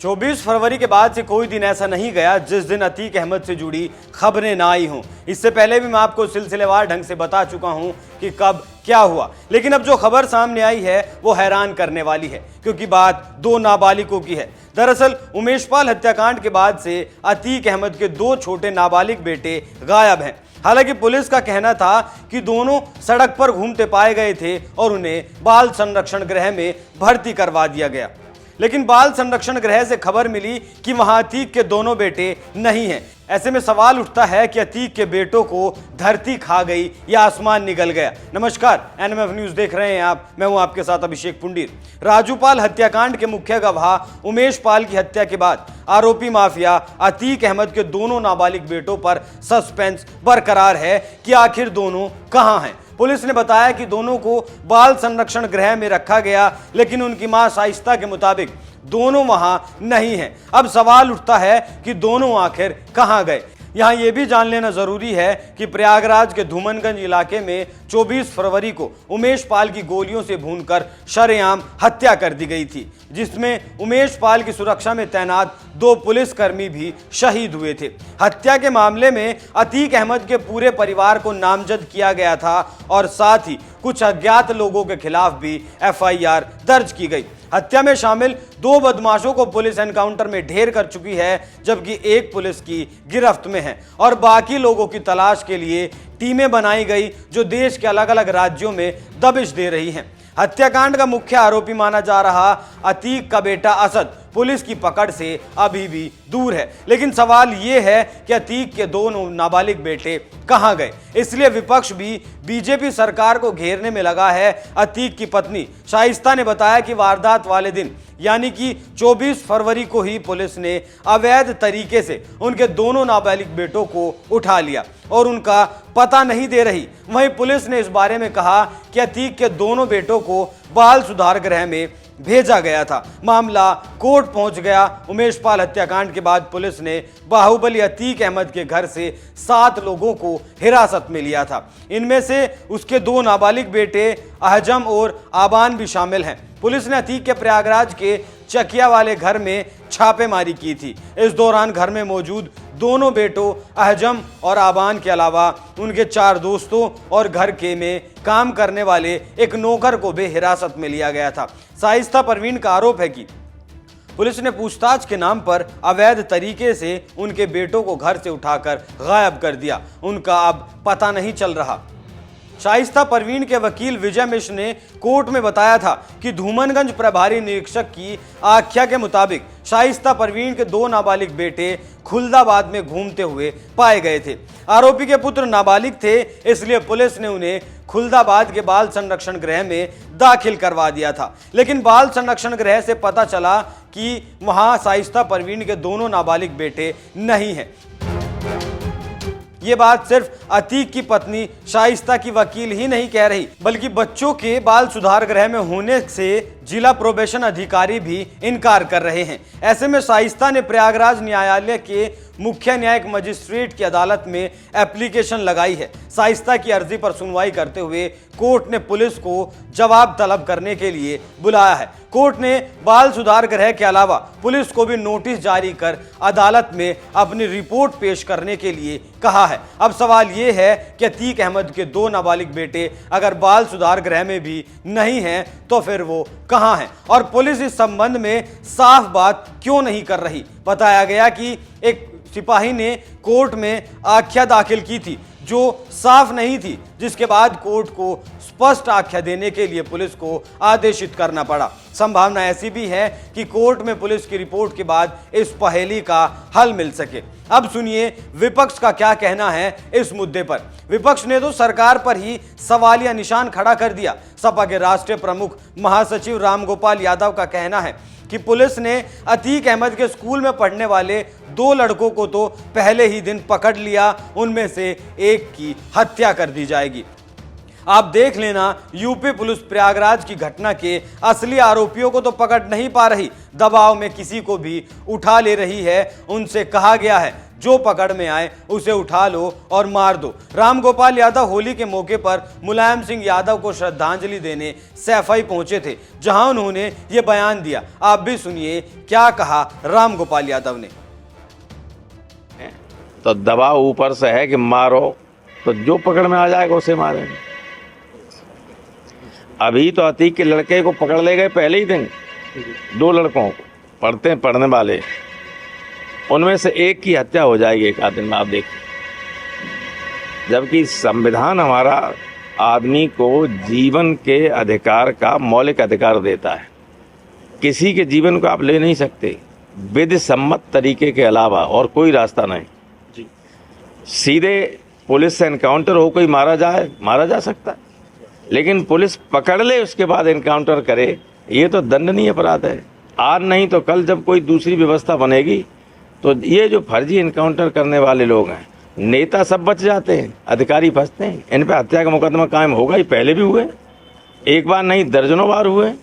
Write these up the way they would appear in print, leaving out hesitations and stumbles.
24 फरवरी के बाद से कोई दिन ऐसा नहीं गया जिस दिन अतीक अहमद से जुड़ी खबरें ना आई हों। इससे पहले भी मैं आपको सिलसिलेवार ढंग से बता चुका हूं कि कब क्या हुआ, लेकिन अब जो खबर सामने आई है वो हैरान करने वाली है, क्योंकि बात दो नाबालिगों की है। दरअसल उमेशपाल हत्याकांड के बाद से अतीक अहमद के दो छोटे नाबालिग बेटे गायब हैं। हालांकि पुलिस का कहना था कि दोनों सड़क पर घूमते पाए गए थे और उन्हें बाल संरक्षण गृह में भर्ती करवा दिया गया, लेकिन बाल संरक्षण गृह से खबर मिली कि वहां अतीक के दोनों बेटे नहीं हैं। ऐसे में सवाल उठता है कि अतीक के बेटों को धरती खा गई या आसमान निगल गया। नमस्कार, एनएमएफ न्यूज देख रहे हैं आप, मैं हूं आपके साथ अभिषेक पुंडीर। राजूपाल हत्याकांड के मुख्य गवाह उमेशपाल की हत्या के बाद आरोपी माफिया अतीक अहमद के दोनों नाबालिग बेटों पर सस्पेंस बरकरार है कि आखिर दोनों कहां हैं। पुलिस ने बताया कि दोनों को बाल संरक्षण गृह में रखा गया, लेकिन उनकी मां शाइस्ता के मुताबिक दोनों वहां नहीं हैं। अब सवाल उठता है कि दोनों आखिर कहां गए। यहां यह भी जान लेना जरूरी है कि प्रयागराज के धूमनगंज इलाके में 24 फरवरी को उमेशपाल की गोलियों से भूनकर शरेआम हत्या कर दी गई थी, जिसमें उमेशपाल की सुरक्षा में तैनात 2 पुलिसकर्मी भी शहीद हुए थे। हत्या के मामले में अतीक अहमद के पूरे परिवार को नामजद किया गया था और साथ ही कुछ अज्ञात लोगों के खिलाफ भी एफआईआर दर्ज की गई। हत्या में शामिल 2 बदमाशों को पुलिस एनकाउंटर में ढेर कर चुकी है, जबकि एक पुलिस की गिरफ्त में है और बाकी लोगों की तलाश के लिए टीमें बनाई गई जो देश के अलग अलग राज्यों में दबिश दे रही हैं। हत्याकांड का मुख्य आरोपी माना जा रहा अतीक का बेटा असद पुलिस की पकड़ से अभी भी दूर है, लेकिन सवाल यह है कि अतीक के दोनों नाबालिग बेटे कहां गए। इसलिए विपक्ष भी बीजेपी सरकार को घेरने में लगा है। अतीक की पत्नी शाइस्ता ने बताया कि वारदात वाले दिन यानी कि 24 फरवरी को ही पुलिस ने अवैध तरीके से उनके दोनों नाबालिग बेटों को उठा लिया और उनका पता नहीं दे रही। वहीं पुलिस ने इस बारे में कहा कि अतीक के दोनों बेटों को बाल सुधार गृह में भेजा गया था। मामला कोर्ट पहुंच गया। उमेशपाल हत्याकांड के बाद पुलिस ने बाहुबली अतीक अहमद के घर से 7 लोगों को हिरासत में लिया था। इनमें से उसके 2 नाबालिग बेटे अहजम और आबान भी शामिल हैं। पुलिस ने अतीक के प्रयागराज के चकिया वाले घर में छापेमारी की थी। इस दौरान घर में मौजूद दोनों बेटों अहजम और आबान के अलावा उनके 4 दोस्तों और घर के में काम करने वाले एक नौकर को भी हिरासत में लिया गया था। शाइस्ता परवीन का आरोप है कि पुलिस ने पूछताछ के नाम पर अवैध तरीके से उनके बेटों को घर से उठाकर गायब कर दिया। उनका अब पता नहीं चल रहा। शाइस्ता परवीन के वकील विजय मिश्र ने कोर्ट में बताया था कि धूमनगंज प्रभारी निरीक्षक की आख्या के मुताबिक शाइस्ता परवीन के 2 नाबालिग बेटे खुलदाबाद में घूमते हुए पाए गए थे। आरोपी के पुत्र नाबालिग थे, इसलिए पुलिस ने उन्हें खुलदाबाद के बाल संरक्षण गृह में दाखिल करवा दिया था, लेकिन बाल संरक्षण गृह से पता चला कि वहां शाइस्ता परवीन के दोनों नाबालिग बेटे नहीं हैं। ये बात सिर्फ अतीक की पत्नी शाइस्ता की वकील ही नहीं कह रही, बल्कि बच्चों के बाल सुधार गृह में होने से जिला प्रोबेशन अधिकारी भी इनकार कर रहे हैं। ऐसे में शाइस्ता ने प्रयागराज न्यायालय के मुख्य न्यायिक मजिस्ट्रेट की अदालत में एप्लीकेशन लगाई है। शाइस्ता की अर्जी पर सुनवाई करते हुए कोर्ट ने पुलिस को जवाब तलब करने के लिए बुलाया है। कोर्ट ने बाल सुधार गृह के अलावा पुलिस को भी नोटिस जारी कर अदालत में अपनी रिपोर्ट पेश करने के लिए कहा है। अब सवाल यह है कि अतीक अहमद के 2 नाबालिग बेटे अगर बाल सुधार गृह में भी नहीं हैं तो फिर वो कहां हैं, और पुलिस इस संबंध में साफ बात क्यों नहीं कर रही। बताया गया कि एक सिपाही ने कोर्ट में आख्या दाखिल की थी जो साफ नहीं थी, जिसके बाद कोर्ट को स्पष्ट आख्या देने के लिए पुलिस को आदेशित करना पड़ा। संभावना ऐसी भी है कि कोर्ट में पुलिस की रिपोर्ट के बाद इस पहेली का हल मिल सके। अब सुनिए विपक्ष का क्या कहना है इस मुद्दे पर। विपक्ष ने तो सरकार पर ही सवालिया निशान खड़ा कर दिया। सपा के राष्ट्रीय प्रमुख महासचिव रामगोपाल यादव का कहना है कि पुलिस ने अतीक अहमद के स्कूल में पढ़ने वाले 2 लड़कों को तो पहले ही दिन पकड़ लिया, उनमें से एक की हत्या कर दी जाएगी। आप देख लेना, यूपी पुलिस प्रयागराज की घटना के असली आरोपियों को तो पकड़ नहीं पा रही, दबाव में किसी को भी उठा ले रही है। उनसे कहा गया है जो पकड़ में आए उसे उठा लो और मार दो। रामगोपाल यादव होली के मौके पर मुलायम सिंह यादव को श्रद्धांजलि देने सैफई पहुंचे थे, जहां उन्होंने ये बयान दिया। आप भी सुनिए क्या कहा रामगोपाल यादव ने। तो दबाव ऊपर से है कि मारो, तो जो पकड़ में आ जाएगा उसे मारेंगे। अभी तो अतीक के लड़के को पकड़ ले गए पहले ही दिन, 2 लड़कों को पढ़ने वाले, उनमें से एक की हत्या हो जाएगी एक आध दिन में, आप देखिए। जबकि संविधान हमारा आदमी को जीवन के अधिकार का मौलिक अधिकार देता है। किसी के जीवन को आप ले नहीं सकते विधि सम्मत तरीके के अलावा, और कोई रास्ता नहीं। सीधे पुलिस से एनकाउंटर हो कोई मारा जा सकता है, लेकिन पुलिस पकड़ ले उसके बाद एनकाउंटर करे, ये तो दंडनीय अपराध है। आज नहीं तो कल जब कोई दूसरी व्यवस्था बनेगी तो ये जो फर्जी एनकाउंटर करने वाले लोग हैं, नेता सब बच जाते हैं, अधिकारी फंसते हैं। इन पे हत्या का मुकदमा कायम होगा ही, पहले भी हुए, एक बार नहीं दर्जनों बार हुए।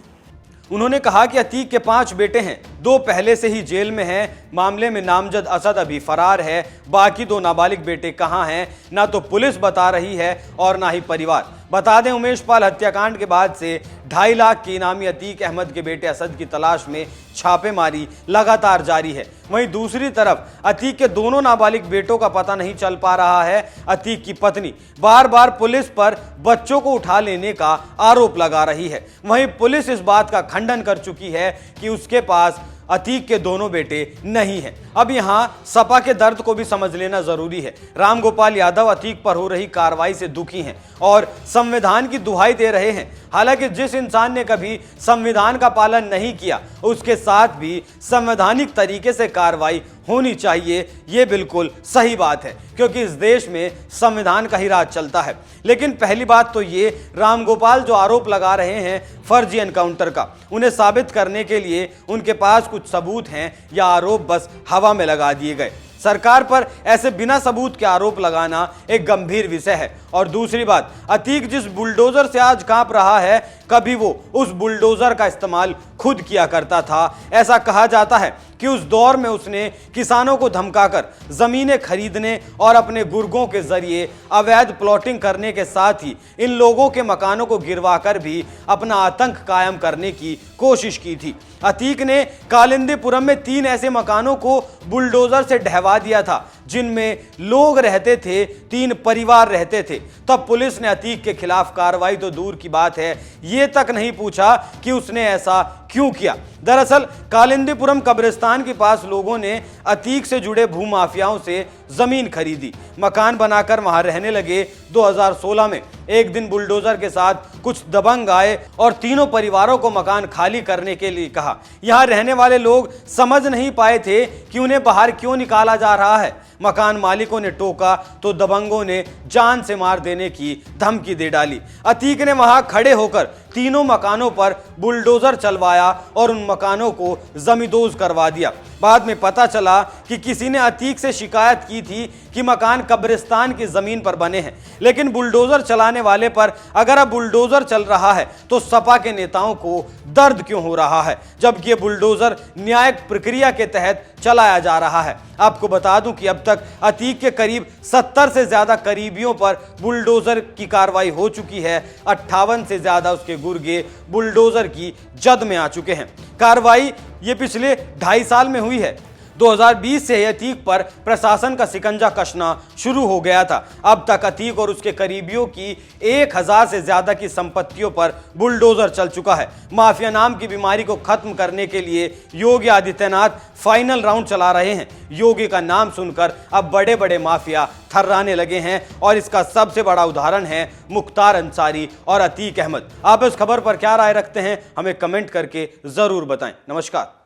उन्होंने कहा कि अतीक के 5 बेटे हैं, 2 पहले से ही जेल में हैं। मामले में नामजद असद अभी फरार है। बाकी 2 नाबालिग बेटे कहां हैं, ना तो पुलिस बता रही है और ना ही परिवार। बता दें, उमेश पाल हत्याकांड के बाद से 2.5 लाख के इनामी अतीक अहमद के बेटे असद की तलाश में छापेमारी लगातार जारी है। वहीं दूसरी तरफ अतीक के दोनों नाबालिग बेटों का पता नहीं चल पा रहा है। अतीक की पत्नी बार बार पुलिस पर बच्चों को उठा लेने का आरोप लगा रही है। वहीं पुलिस इस बात का खंडन कर चुकी है कि उसके पास अतीक के दोनों बेटे नहीं हैं। अब यहां सपा के दर्द को भी समझ लेना जरूरी है। रामगोपाल यादव अतीक पर हो रही कार्रवाई से दुखी हैं और संविधान की दुहाई दे रहे हैं। हालांकि जिस इंसान ने कभी संविधान का पालन नहीं किया, उसके साथ भी संवैधानिक तरीके से कार्रवाई होनी चाहिए, ये बिल्कुल सही बात है, क्योंकि इस देश में संविधान का ही राज चलता है। लेकिन पहली बात तो ये, रामगोपाल जो आरोप लगा रहे हैं फर्जी एनकाउंटर का, उन्हें साबित करने के लिए उनके पास कुछ सबूत हैं या आरोप बस हवा में लगा दिए गए। सरकार पर ऐसे बिना सबूत के आरोप लगाना एक गंभीर विषय है। और दूसरी बात, अतीक जिस बुलडोजर से आज कांप रहा है, कभी वो उस बुलडोजर का इस्तेमाल खुद किया करता था। ऐसा कहा जाता है कि उस दौर में उसने किसानों को धमकाकर जमीनें खरीदने और अपने गुर्गों के जरिए अवैध प्लॉटिंग करने के साथ ही इन लोगों के मकानों को गिरवाकर भी अपना आतंक कायम करने की कोशिश की थी। अतीक ने कालिंदीपुरम में 3 ऐसे मकानों को बुलडोजर से ढहवा दिया था, जिनमें लोग रहते थे, 3 परिवार रहते थे। तब पुलिस ने अतीक के खिलाफ कार्रवाई तो दूर की बात है, ये तक नहीं पूछा कि उसने ऐसा क्यों किया। दरअसल कालिंदीपुरम कब्रिस्तान के पास लोगों ने अतीक से जुड़े भूमाफियाओं से जमीन खरीदी, मकान बनाकर वहां रहने लगे। 2016 में एक दिन बुलडोजर के साथ कुछ दबंग आए और तीनों परिवारों को मकान खाली करने के लिए कहा। यहां रहने वाले लोग समझ नहीं पाए थे कि उन्हें बाहर क्यों निकाला जा रहा है। मकान मालिकों ने टोका तो दबंगों ने जान से मार देने की धमकी दे डाली। अतीक ने वहां खड़े होकर तीनों मकानों पर बुलडोजर चलवाया और उन मकानों को जमींदोज करवा दिया। बाद में पता चला कि किसी ने अतीक से शिकायत की थी कि मकान कब्रिस्तान की जमीन पर बने हैं, लेकिन बुलडोजर चलाने वाले पर अगर अब बुलडोजर चल रहा है तो सपा के नेताओं को दर्द क्यों हो रहा है, जबकि ये बुलडोजर न्यायिक प्रक्रिया के तहत चलाया जा रहा है। आपको बता दूं कि अब तक अतीक के करीब 70 से ज्यादा करीबियों पर बुलडोजर की कार्रवाई हो चुकी है। 58 से ज्यादा उसके गुर्गे बुलडोजर की जद में आ चुके हैं। कार्रवाई ये पिछले 2.5 साल में हुई है। 2020 से अतीक पर प्रशासन का शिकंजा कसना शुरू हो गया था। अब तक अतीक और उसके करीबियों की 1000 से ज्यादा की संपत्तियों पर बुलडोजर चल चुका है। माफिया नाम की बीमारी को खत्म करने के लिए योगी आदित्यनाथ फाइनल राउंड चला रहे हैं। योगी का नाम सुनकर अब बड़े बड़े माफिया थर्राने लगे हैं और इसका सबसे बड़ा उदाहरण है मुख्तार अंसारी और अतीक अहमद। आप इस खबर पर क्या राय रखते हैं, हमें कमेंट करके जरूर बताएं। नमस्कार।